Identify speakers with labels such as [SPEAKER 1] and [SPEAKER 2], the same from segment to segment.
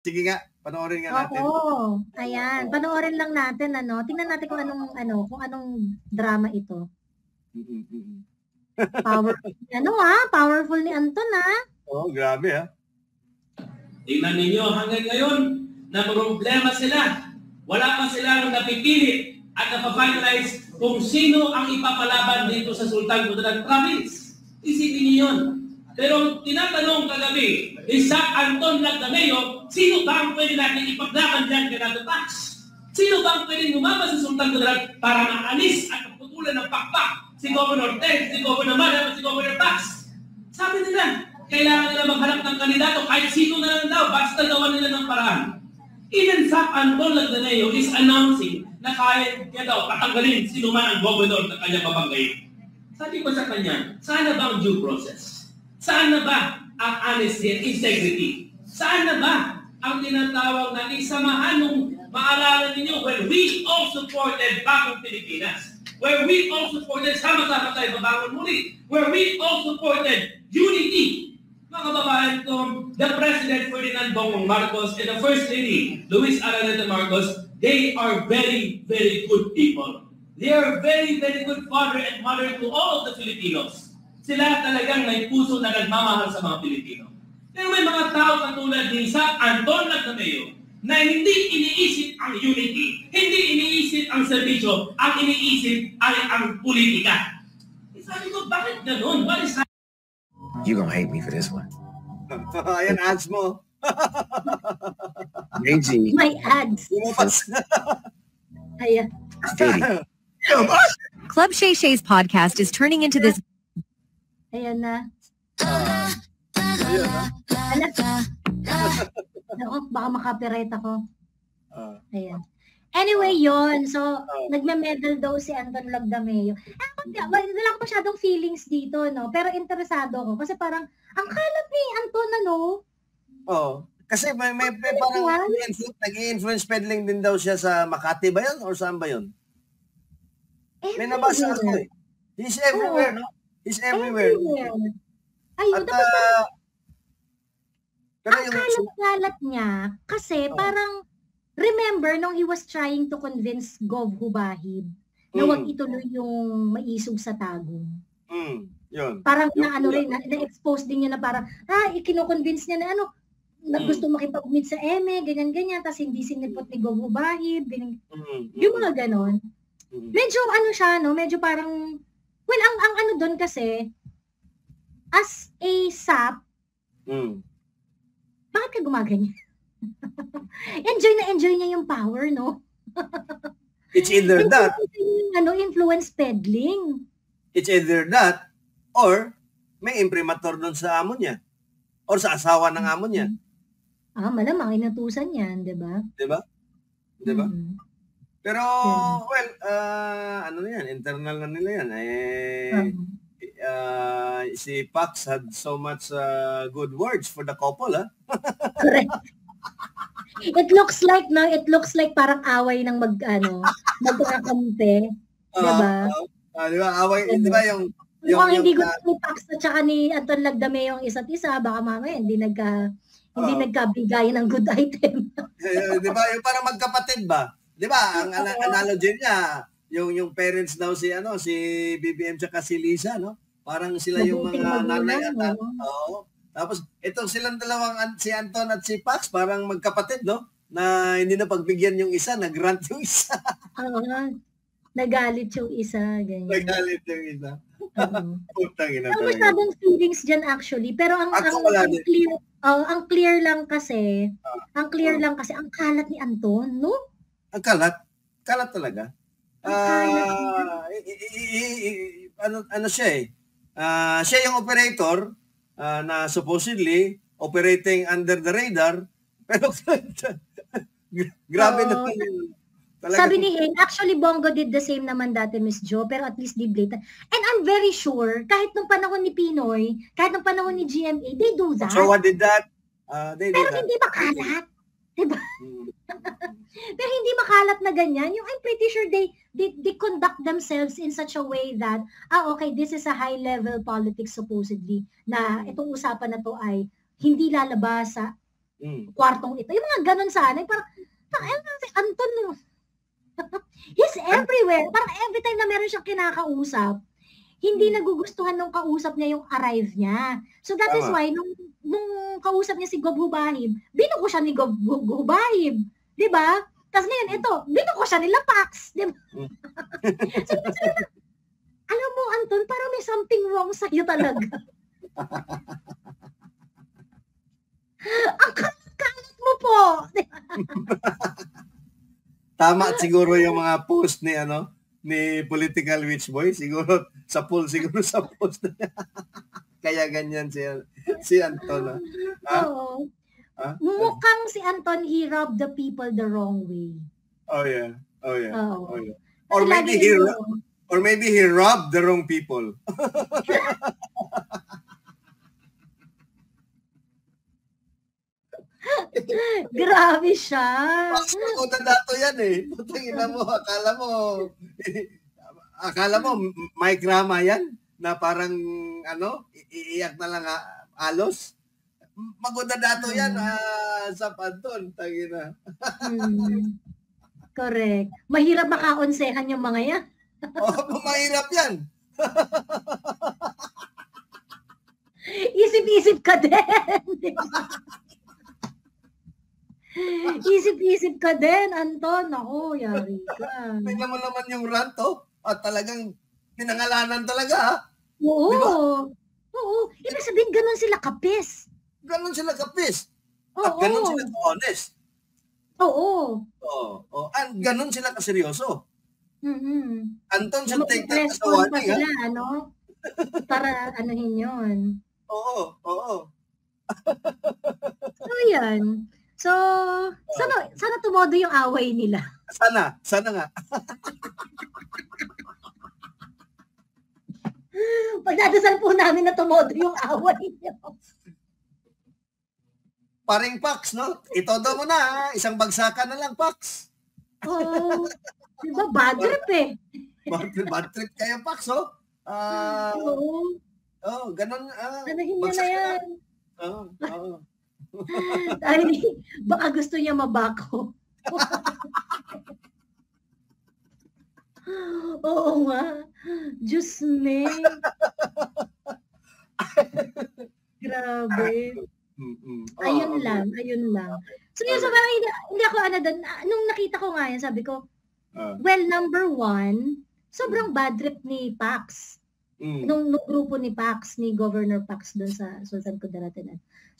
[SPEAKER 1] Sige nga, panoorin nga natin.
[SPEAKER 2] Oo. Ayan, panoorin lang natin ano. Tingnan natin kung anong drama ito. Powerful ni Anton
[SPEAKER 1] Oh, grabe
[SPEAKER 3] Tingnan ninyo hanggang ngayon na problema sila. Wala pa sila nung napipili at napafinalize kung sino ang ipapalaban dito sa Sultan Kudarat Province. Isipin niyo yun. Pero tinatanong kagabi, Isaac Anton Lagdameo, sino ba ang pwede natin ipaglaban dyan kay Nato Tax? Sino ba ang pwede lumabas sa Sultan Kudarat para maalis at putulan ng pakpak si Governor Ted, si Governor Madam at si Governor Tax? Sabi nila, kailangan nila maghanap ng kandidato kahit sino na lang daw, basta gawan nila ng paraan. Even Isaac Anton Lagdameo is announcing na kaya niya daw patanggalin sino man ang gobernador na kanya babanggayin. Sabi ko sa kanya, saan na ba ang due process? Saan na ba ang honesty and integrity? Saan na ba ang tinatawag na isamahan nung maalala ninyo when we all supported Bagong Pilipinas? Where we all supported sama-sama tayo babangon muli? Where we all supported unity? Mga kababayan ko, the President Ferdinand Bongbong Marcos and the First Lady Luis Araneta Marcos, they are very, very good people. They are very, very good father and mother to all of the Filipinos. Sila talagang may puso na nagmamahal sa mga Pilipino. Pero may mga tao katulad ni Isaac Anton Lagdameo na hindi iniisip ang unity, hindi iniisip ang serbisyo, ang iniisip ay ang politika. Sabi ko, bakit ganun? What is happening?
[SPEAKER 4] You're gonna hate me for this one.
[SPEAKER 1] Ayan, ads mo.
[SPEAKER 4] Reggie.
[SPEAKER 2] My ads. Ayan.
[SPEAKER 5] Club Shay Shay's podcast is turning into this.
[SPEAKER 2] Ayan na. Baka makapiright ako. Ayan. Anyway, yon. So, nagme-medal daw si Anton Lagdameo. Wala ko masyadong feelings dito, no? Pero interesado ako. Kasi parang, ang kalat ni Anton, ano?
[SPEAKER 1] Oo. Kasi may parang nag-i-influence peddling din daw siya sa Makati ba yun? Or saan ba yun? May nabasa ako eh. He's everywhere, no? He's everywhere.
[SPEAKER 2] Ayun,
[SPEAKER 1] tapos
[SPEAKER 2] ang kalat-kalat niya, kasi parang, remember, nung he was trying to convince Gov Hubahib na wag ituloy yung maisog sa tagong.
[SPEAKER 1] Yun.
[SPEAKER 2] Parang na-expose din niya na parang, ikino-convince niya na na gusto makipag-meet sa EME, ganyan-ganyan, tapos hindi sinipot ni Gov Hubahib, yung mga ganon. Medyo siya, no? Medyo parang, well, ang doon kasi, as a SAP, bakit ka gumaganyan? enjoy niya yung power, no?
[SPEAKER 1] It's either that.
[SPEAKER 2] Influence peddling.
[SPEAKER 1] It's either that, or may imprimatur doon sa amo niya. Or sa asawa ng amo niya.
[SPEAKER 2] Malamang inutusan yan, di ba?
[SPEAKER 1] Di ba? Pero, well, na yan, internal na nila yan. Si Pax had so much good words for the couple,
[SPEAKER 2] Correct. It looks like parang away ng magkakampi. Diba?
[SPEAKER 1] Diba? Away, diba yung
[SPEAKER 2] mukhang hindi gusto ni Pax at saka ni Anton Lagdameo yung isa't isa, baka mamaya hindi nagkabigay ng good item.
[SPEAKER 1] Diba? Yung parang magkapatid ba? Diba? Ang analogy niya, yung parents daw si BBM tsaka si Lisa, no? Parang sila yung mga nanay at oo. Tapos, itong silang dalawang, si Anton at si Pax, parang magkapatid, no? Na hindi na pagbigyan yung isa, nag-rant yung isa.
[SPEAKER 2] Nagalit yung isa, ganyan.
[SPEAKER 1] Nagalit yung isa. Putang ina talaga.
[SPEAKER 2] Masyadong feelings dyan actually, pero ang clear lang kasi, ang kalat ni Anton, no?
[SPEAKER 1] Ang kalat talaga. Siya eh. Siya yung operator, na supposedly operating under the radar, pero grabe na talaga.
[SPEAKER 2] Sabi ni Heng, actually Bongo did the same naman dati, Miss Jo, pero at least di blatant. And I'm very sure, kahit nung panahon ni Pinoy, kahit nung panahon ni GMA, they do that.
[SPEAKER 1] So what did that?
[SPEAKER 2] Pero hindi makalat. Diba? Pero hindi makalat na ganyan. Yung I'm pretty sure they conduct themselves in such a way that, okay, this is a high level politics supposedly, na itong usapan na to ay hindi lalabas sa kwartong ito. Yung mga ganun sana. Parang, si Anton, no? He's everywhere. Parang every time na meron siyang kinakausap, hindi nagugustuhan ng kausap niya yung arrive niya. So that is why, nung kausap niya si Gob Hubahib, binuko siya ni Gob Hubahib. Diba? Tapos ngayon, ito, binuko siya nila Pax. Diba? So, alam mo, Anton, parang may something wrong sa'yo talaga. Ang kalat mo po.
[SPEAKER 1] Tama siguro yung mga post ni ni Political Witch Boy, siguro sa post niya. Kaya ganyan si Anton.
[SPEAKER 2] Oo. Mukhang si Anton, he rubbed the people the wrong way.
[SPEAKER 1] Oh yeah. Or maybe he robbed the wrong people.
[SPEAKER 2] Grabe siya.
[SPEAKER 1] Una dato yan Putangina mo, akala mo may drama yan na parang iiyak na lang alos. Maganda dato yan sa Anton, tangina.
[SPEAKER 2] Correct. Mahirap makaonsehan yung mga yan.
[SPEAKER 1] Mahirap yan.
[SPEAKER 2] Isip-isip ka din. Isip-isip ka din, Anton. Ako, yari ka.
[SPEAKER 1] Tingnan mo naman yung rant, at talagang pinangalanan talaga,
[SPEAKER 2] Oo.
[SPEAKER 1] Diba?
[SPEAKER 2] Oo. Ibig sabihin, ganun sila kapis.
[SPEAKER 1] Ganon sila kapis. At
[SPEAKER 2] Oo.
[SPEAKER 1] ganon sila honest.
[SPEAKER 2] Oo.
[SPEAKER 1] And ganon sila kaseryoso. Anton should take that as a
[SPEAKER 2] Respond pa
[SPEAKER 1] warning,
[SPEAKER 2] sila, para anuhin yun.
[SPEAKER 1] Oo.
[SPEAKER 2] So, yan. So, sana tumodo yung away nila.
[SPEAKER 1] Sana nga.
[SPEAKER 2] Pagdadasal po namin na tumodo yung away niyo.
[SPEAKER 1] Paring Pax, no? Itodo mo na, isang bagsakan na lang, Pax.
[SPEAKER 2] Oo. Diba, bad trip
[SPEAKER 1] Bad trip kayo, Pax,
[SPEAKER 2] Oo.
[SPEAKER 1] Ganon.
[SPEAKER 2] Anahin niya na yan.
[SPEAKER 1] Oo.
[SPEAKER 2] Dahil baka gusto niya mabako. Oo nga. Diyos me. Grabe. Ayun lang. So yun, so parang hindi ako doon. Nung nakita ko nga yan, sabi ko, well, number one, sobrang bad trip ni Pax. Nung grupo ni Pax, ni Governor Pax doon sa Sultan Kudarat.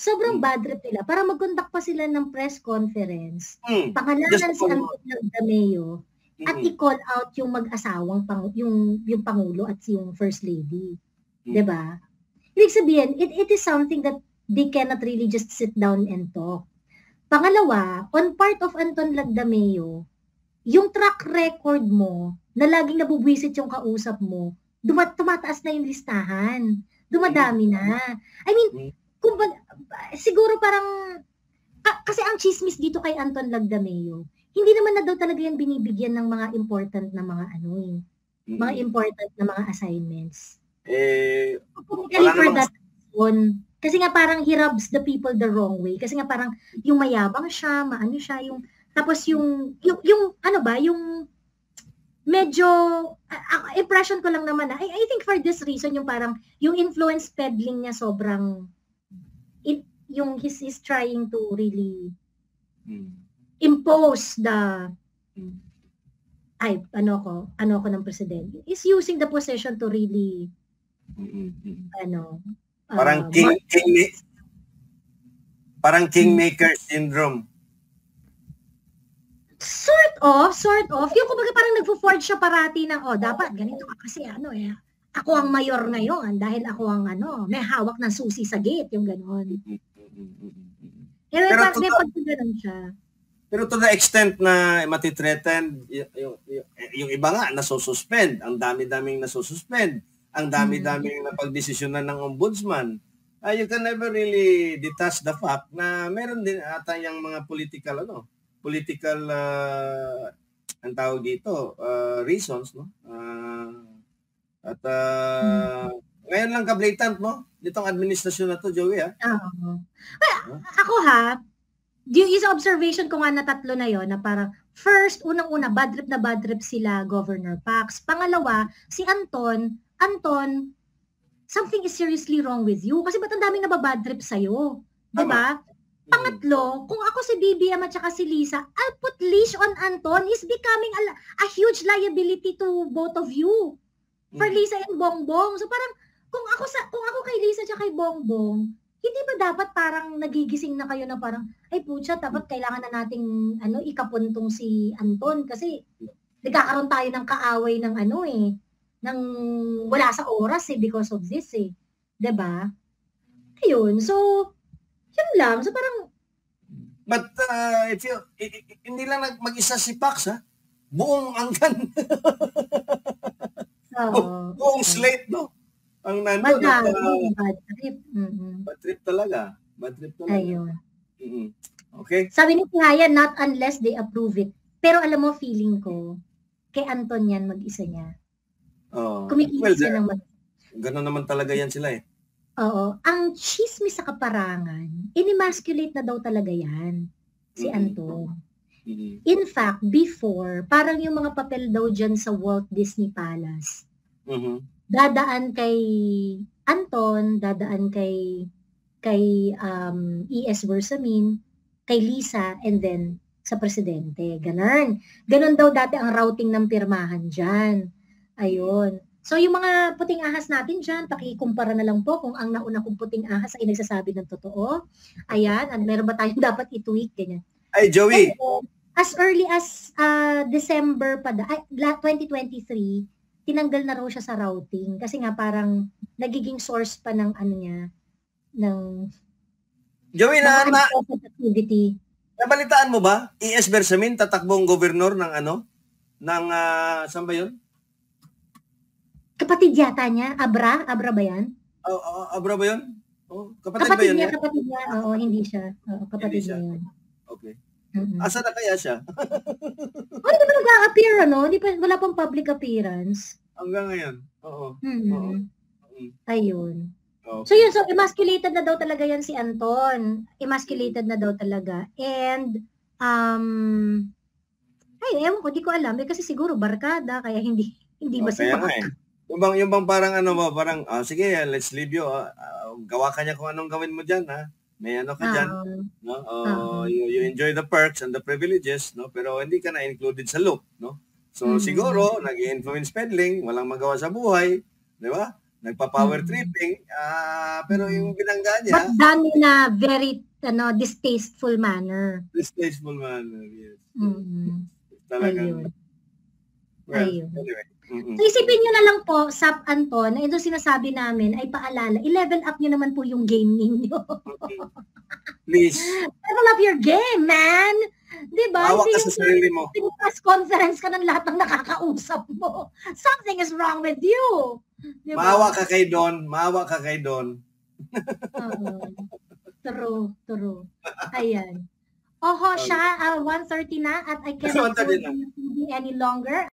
[SPEAKER 2] Sobrang bad trip nila. Para mag-conduct pa sila ng press conference, pangalanan si Anton Lagdameo, at i-call out yung mag-asawang yung Pangulo at yung First Lady. Diba? Ibig sabihin, it is something that they cannot really just sit down and talk. Pangalawa, on part of Anton Lagdameo, yung track record mo, na laging nabubwisit yung kausap mo, tumataas na yung listahan. Dumadami na. I mean, siguro parang, kasi ang chismis dito kay Anton Lagdameo, hindi naman na daw talaga yan binibigyan ng mga important na mga mga important na mga assignments. For that one, kasi nga parang he rubs the people the wrong way. Kasi nga parang yung mayabang siya, tapos yung medyo, impression ko lang naman I think for this reason, yung parang, yung influence peddling niya sobrang, he's trying to really impose the, ano ko ng presidente. Is using the position to really,
[SPEAKER 1] parang kingmaker syndrome.
[SPEAKER 2] Sort of. Yung kumbaga parang nagfo-forge siya parati ng, dapat ganito ka kasi ako ang mayor ngayon dahil ako ang may hawak ng susi sa gate, yung gano'n. Pero pag gano'n siya.
[SPEAKER 1] Pero to the extent na matitreaten, yung iba nga nasususpend, ang dami-daming nasususpend, ang dami-daming napagdesisyonan ng ombudsman. You can never really detach the fact na meron din ata yung mga political ang tawag dito, reasons, no? Ngayon lang ka-blatant, no? Ditong administrasyon na to, Joey, ha?
[SPEAKER 2] Ako Yung observation ko nga na tatlo na yon na parang first, unang-una, bad trip sila Governor Pax. Pangalawa, si Anton, something is seriously wrong with you. Kasi ba't ang daming nababad trip sa'yo? Diba? Pangatlo, kung ako si BBM at saka si Lisa, I'll put leash on Anton. He's becoming a huge liability to both of you. For Lisa and Bongbong. So parang, kung ako kay Lisa at kay Bongbong, hindi ba dapat parang nagigising na kayo na parang, ay putya, dapat kailangan na nating ikapuntong si Anton kasi nagkakaroon tayo ng kaaway ng ng wala sa oras because of this diba? Ayun, so yun lang, so parang
[SPEAKER 1] but if you hindi lang mag-isa si Pax buong angkan buong slate ang nandun.
[SPEAKER 2] Bad trip.
[SPEAKER 1] Bad trip talaga.
[SPEAKER 2] Ayun.
[SPEAKER 1] Okay.
[SPEAKER 2] Sabi ni Kaya, not unless they approve it. Pero alam mo, feeling ko, kay Anton yan, mag-isa niya. Kumikilos siya ng
[SPEAKER 1] Ganun naman talaga yan sila
[SPEAKER 2] Oo. Ang chismis sa kaparangan, inimasculate na daw talaga yan, si Anton. In fact, before, parang yung mga papel daw dyan sa Walt Disney Palace, dadaan kay Anton, dadaan kay E.S. Bersamin, kay Lisa, and then sa presidente. Ganon daw dati ang routing ng pirmahan dyan. Ayun. So yung mga puting ahas natin dyan, pakikumpara na lang po kung ang nauna kong puting ahas ay nagsasabi ng totoo. Ayan, meron ba tayong dapat i-tweak? Ganyan.
[SPEAKER 1] Ay, Joey!
[SPEAKER 2] As early as December 2023, tinanggal na raw siya sa routing kasi nga parang nagiging source pa ng
[SPEAKER 1] Joey,
[SPEAKER 2] activity.
[SPEAKER 1] Nabalitaan mo ba? E.S. Bersamin tatakbong gobernador ng saan ba yun?
[SPEAKER 2] Kapatid yata niya, Abra ba yan?
[SPEAKER 1] Abra ba yun? Kapatid ba yun?
[SPEAKER 2] Kapatid niya. Oo, hindi siya. Kapatid niya yun.
[SPEAKER 1] Okay. Asa na kaya siya?
[SPEAKER 2] Hindi pa nag-a-appear, wala pang public appearance.
[SPEAKER 1] Hanggang ngayon. Oo.
[SPEAKER 2] Ayun.
[SPEAKER 1] Okay.
[SPEAKER 2] So emasculated na daw talaga yan si Anton. Emasculated na daw talaga. And, ewan ko, di ko alam. Kasi siguro barkada, kaya hindi ba si Pax.
[SPEAKER 1] Yung bang parang sige, let's leave you. Gawa ka niya kung anong gawin mo dyan, May ka dyan. You enjoy the perks and the privileges, pero hindi ka na included sa loop, So siguro, nag-influence peddling, walang magawa sa buhay, di ba? Nagpa-power tripping, pero yung binangga niya...
[SPEAKER 2] But done in a very distasteful manner.
[SPEAKER 1] Distasteful manner, yes.
[SPEAKER 2] Talagang... Ayun.
[SPEAKER 1] Anyway.
[SPEAKER 2] So isipin nyo na lang po, Sap Anton, na ito sinasabi namin ay paalala, i-level up nyo naman po yung game ninyo.
[SPEAKER 1] Please.
[SPEAKER 2] Level up your game, man! Diba?
[SPEAKER 1] Hawak ka sa sarili mo.
[SPEAKER 2] Press conference ka ng lahat ng nakakausap mo. Something is wrong with you. Diba?
[SPEAKER 1] Maawa ka kay Don.
[SPEAKER 2] True. Ayan. Siya, 1:30 na at I can't hold you any longer.